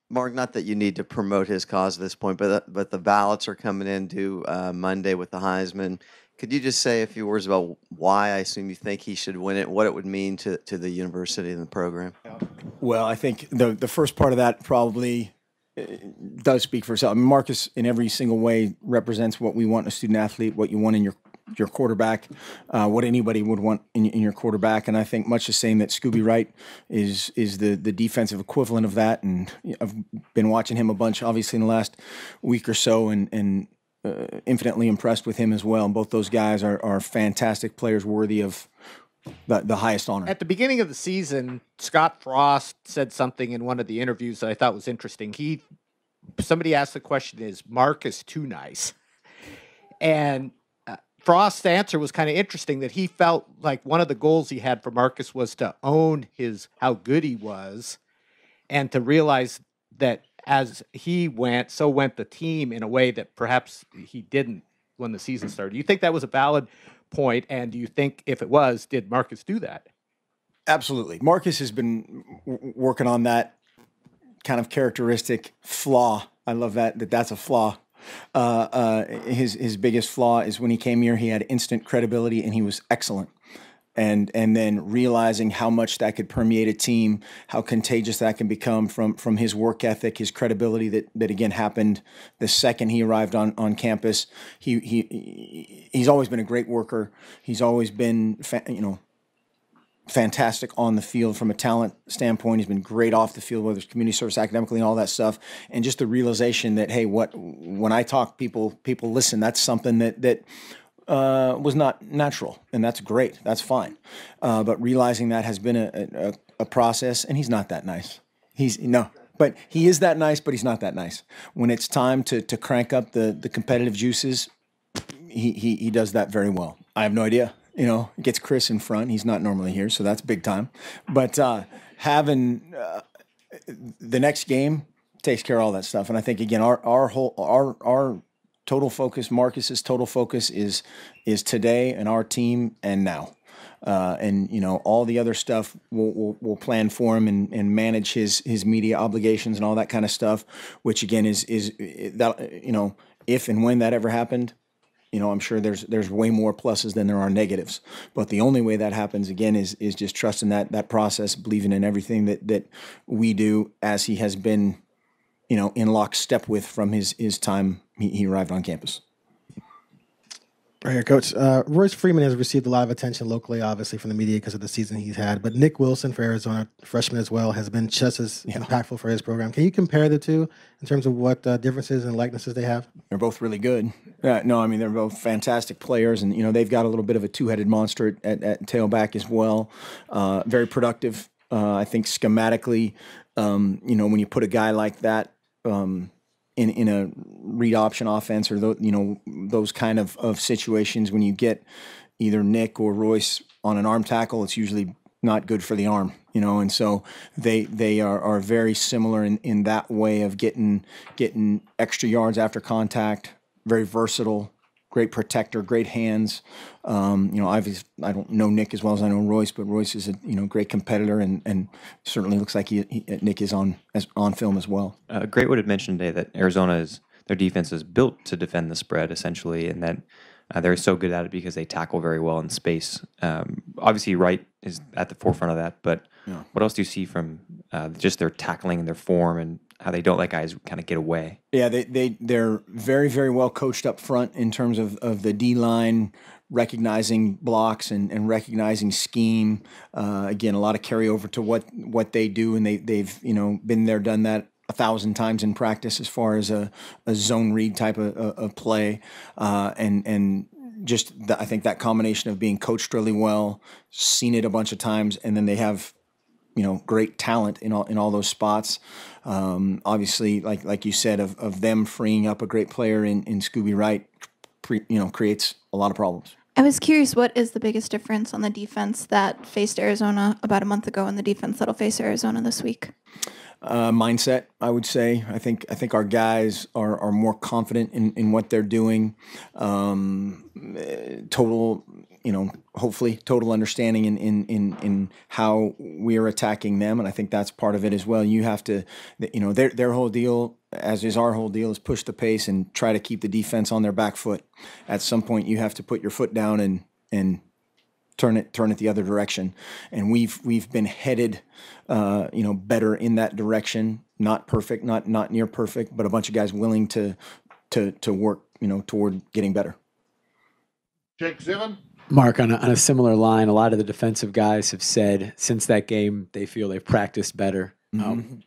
Mark, not that you need to promote his cause at this point, but the ballots are coming in due Monday with the Heisman. Could you just say a few words about why I assume you think he should win it, what it would mean to the university and the program? Well, I think the first part of that probably does speak for itself. I mean, Marcus, in every single way, represents what we want in a student athlete, what you want in your quarterback, what anybody would want in your quarterback. And I think much the same that Scooby Wright is the defensive equivalent of that. And I've been watching him a bunch, obviously, in the last week or so, and infinitely impressed with him as well. And both those guys are fantastic players, worthy of the highest honor. At the beginning of the season, Scott Frost said something in one of the interviews that I thought was interesting. Somebody asked the question, is Marcus too nice? And Frost's answer was kind of interesting, that he felt like one of the goals he had for Marcus was to own how good he was, and to realize that as he went, so went the team, in a way that perhaps he didn't when the season started. Do you think that was a valid point? And do you think, if it was, did Marcus do that? Absolutely. Marcus has been working on that kind of characteristic flaw. I love that's a flaw. His biggest flaw is when he came here, he had instant credibility and he was excellent. And then realizing how much that could permeate a team, how contagious that can become from his work ethic, his credibility that again happened the second he arrived on campus. He's always been a great worker. He's always been fantastic on the field from a talent standpoint. He's been great off the field, whether it's community service, academically, and all that stuff. And just the realization that, hey, when I talk, people listen. That's something that was not natural, and that's great. That's fine. But realizing that has been a process, and he's not that nice. But he is that nice, but he's not that nice. When it's time to crank up the competitive juices, he does that very well. I have no idea. Gets Chris in front. He's not normally here, so that's big time. But having the next game takes care of all that stuff. And I think, again, our total focus, Marcus's total focus is today and our team and now. And all the other stuff we'll plan for him and manage his media obligations and all that kind of stuff, which again is that, if and when that ever happened, I'm sure there's way more pluses than there are negatives. But the only way that happens, again, is just trusting that process, believing in everything that we do, as he has been, in lockstep with from his time he arrived on campus. Right here, Coach. Royce Freeman has received a lot of attention locally, obviously, from the media because of the season he's had. But Nick Wilson for Arizona, freshman as well, has been just as impactful for his program. Can you compare the two in terms of what differences and likenesses they have? They're both really good. They're both fantastic players, and they've got a little bit of a two-headed monster at tailback as well. Very productive. I think schematically, when you put a guy like that in a read option offense, or those kind of situations, when you get either Nick or Royce on an arm tackle, it's usually not good for the arm, and so they are very similar in that way of getting extra yards after contact. Very versatile, great protector, great hands. Obviously, I don't know Nick as well as I know Royce, but Royce is a great competitor, and certainly looks like Nick is on film as well. Great would have mentioned today that their defense is built to defend the spread, essentially, and that they're so good at it because they tackle very well in space. Obviously, Wright is at the forefront of that, but what else do you see from just their tackling and their form, and how they don't let guys kind of get away? Yeah, they're very, very well coached up front in terms of the D-line, recognizing blocks and recognizing scheme. Again, a lot of carryover to what they do, and they've been there, done that 1,000 times in practice as far as a zone read type of play, and just I think that combination of being coached really well, seen it a bunch of times, and then they have great talent in all those spots. Obviously, like you said, of them freeing up a great player in Scooby Wright, creates a lot of problems. I was curious, what is the biggest difference on the defense that faced Arizona about a month ago and the defense that'll face Arizona this week? Mindset, I would say. I think our guys are more confident in what they're doing. Total hopefully total understanding in how we are attacking them, and I think that's part of it as well. You have to, their whole deal, as is our whole deal, is push the pace and try to keep the defense on their back foot. At some point, you have to put your foot down and turn it the other direction, and we've been headed, better in that direction. Not perfect, not near perfect, but a bunch of guys willing to work, toward getting better. Jake Zivin. Mark, on a similar line, a lot of the defensive guys have said since that game they feel they've practiced better.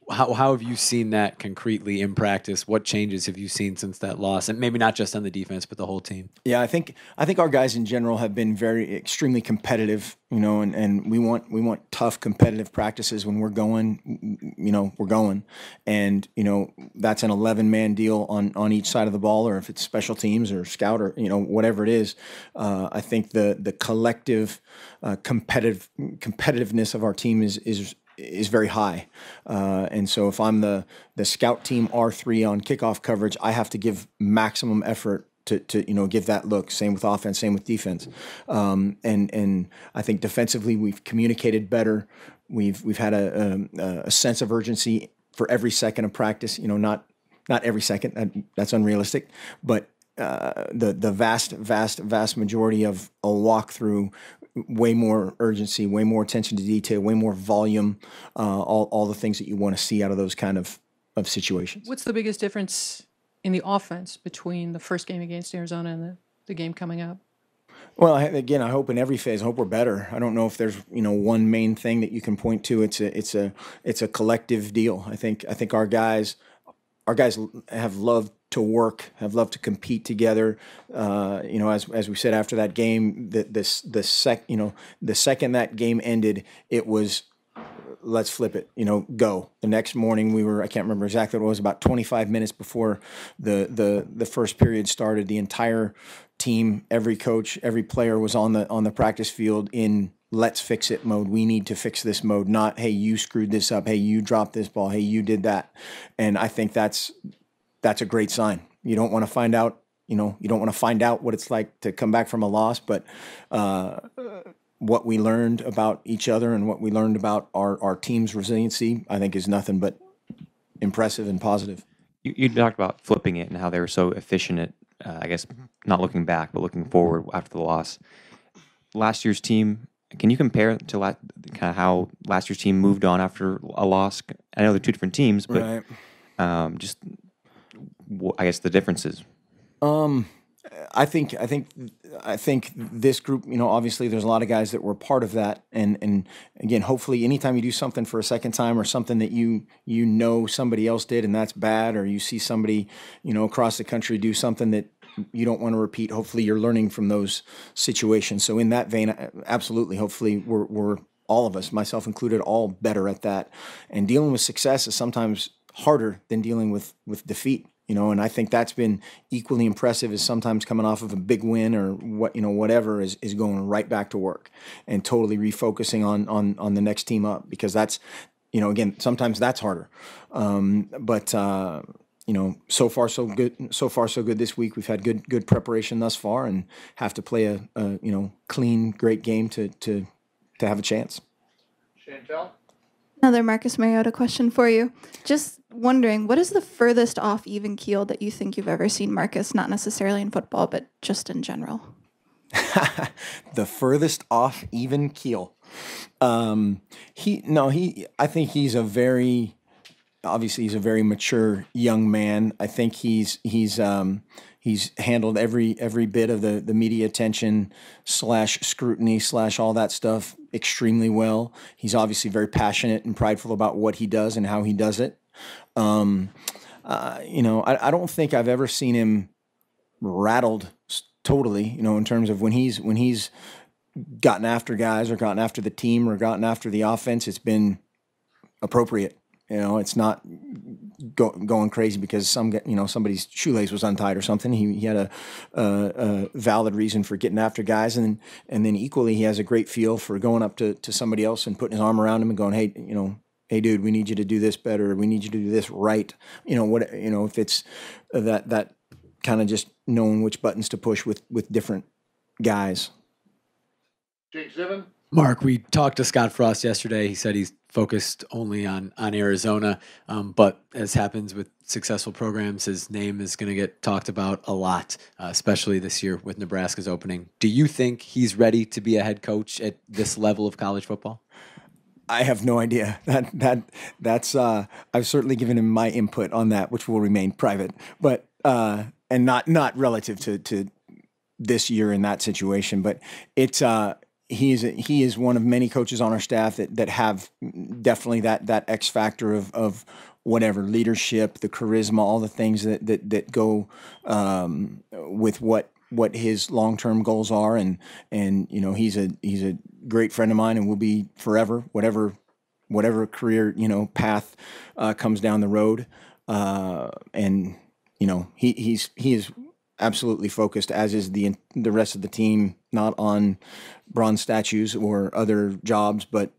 How have you seen that concretely in practice? What changes have you seen since that loss? And maybe not just on the defense, but the whole team. Yeah, I think our guys in general have been extremely competitive, and we want tough competitive practices when we're going, we're going. And, that's an 11-man deal on each side of the ball, or if it's special teams or scout or, whatever it is. I think the collective competitiveness of our team is very high. And so if I'm the scout team R3 on kickoff coverage, I have to give maximum effort to give that look. Same with offense, same with defense. And I think defensively we've communicated better. We've had a sense of urgency for every second of practice. Not every second. That's unrealistic, but the vast majority of a walkthrough, way more urgency, way more attention to detail, way more volume, all the things that you want to see out of those kind of situations. What's the biggest difference in the offense between the first game against Arizona and the game coming up? Well, again, I hope in every phase, I hope we're better. I don't know if there's one main thing that you can point to. It's a collective deal. I think our guys have loved to work, have loved to compete together. As we said after that game, the second that game ended, it was, let's flip it, go. The next morning I can't remember exactly what it was, about 25 minutes before the first period started, the entire team, every coach, every player was on the practice field in let's fix it mode. We need to fix this mode, not, hey, you screwed this up. Hey, you dropped this ball. Hey, you did that. And I think that's a great sign. You don't want to find out, what it's like to come back from a loss, but what we learned about each other and what we learned about our team's resiliency, I think is nothing but impressive and positive. You talked about flipping it and how they were so efficient at, I guess, not looking back, but looking forward after the loss. Last year's team, can you compare to kind of how last year's team moved on after a loss? I know they're two different teams, but right. Just I guess the differences. I think this group, obviously there's a lot of guys that were part of that, and again, hopefully, anytime you do something for a second time or something that somebody else did and that's bad, or you see somebody across the country do something that you don't want to repeat, hopefully you're learning from those situations. So in that vein, absolutely, hopefully we're all of us, myself included, all better at that. And dealing with success is sometimes harder than dealing with defeat. And I think that's been equally impressive as sometimes coming off of a big win or whatever is going right back to work and totally refocusing on the next team up, because that's, again, sometimes that's harder. But so far so good. So far so good this week. We've had good preparation thus far, and have to play a clean, great game to have a chance. Chantel? Another Marcus Mariota question for you. Just wondering, what is the furthest off even keel that you think you've ever seen Marcus, not necessarily in football, but just in general? The furthest off even keel. I think he's a very mature young man. I think he's handled every bit of the media attention / scrutiny / all that stuff extremely well. He's obviously very passionate and prideful about what he does and how he does it. I don't think I've ever seen him rattled totally, in terms of when he's gotten after guys or gotten after the team or gotten after the offense. It's been appropriate. It's not going crazy because somebody's shoelace was untied or something. He had a valid reason for getting after guys, and then equally he has a great feel for going up to somebody else and putting his arm around him and going, hey dude, we need you to do this better. We need you to do this right. If it's that kind of just knowing which buttons to push with different guys. Jake Ziven. Mark, we talked to Scott Frost yesterday. He said he's focused only on Arizona, but as happens with successful programs, his name is going to get talked about a lot, especially this year with Nebraska's opening. Do you think he's ready to be a head coach at this level of college football? I have no idea. That's I've certainly given him my input on that, which will remain private, but and not relative to this year in that situation. But it's he is one of many coaches on our staff that have definitely that X factor of whatever leadership, the charisma, all the things that go with what his long-term goals are, and he's a great friend of mine and will be forever, whatever career path comes down the road, and he is absolutely focused, as is the rest of the team, not on bronze statues or other jobs, but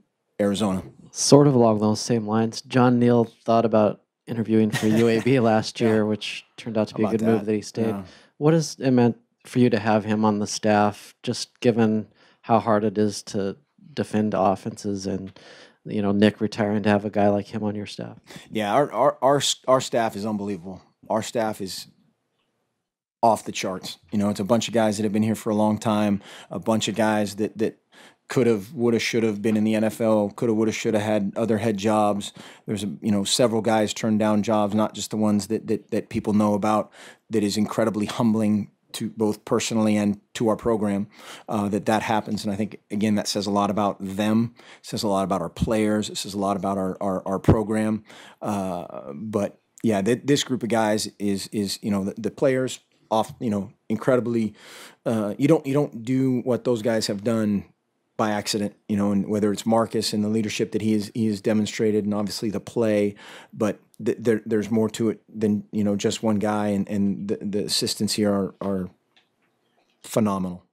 Arizona. Sort of along those same lines, John Neal thought about interviewing for UAB last year, which turned out to be a good move that he stayed. Yeah. What has it meant for you to have him on the staff, just given how hard it is to defend offenses and Nick retiring, to have a guy like him on your staff? Yeah, our staff is unbelievable. Our staff is off the charts. It's a bunch of guys that have been here for a long time, a bunch of guys that could have, would have, should have been in the NFL, could have, would have, should have had other head jobs. There's several guys turned down jobs, not just the ones that people know about, that is incredibly humbling to both personally and to our program, that happens. And I think, again, that says a lot about them. It says a lot about our players. It says a lot about our program. But yeah, this group of guys is the players off, incredibly, you don't do what those guys have done by accident, and whether it's Marcus and the leadership that he has demonstrated, and obviously the play, but there's more to it than just one guy, and the assistants here are phenomenal.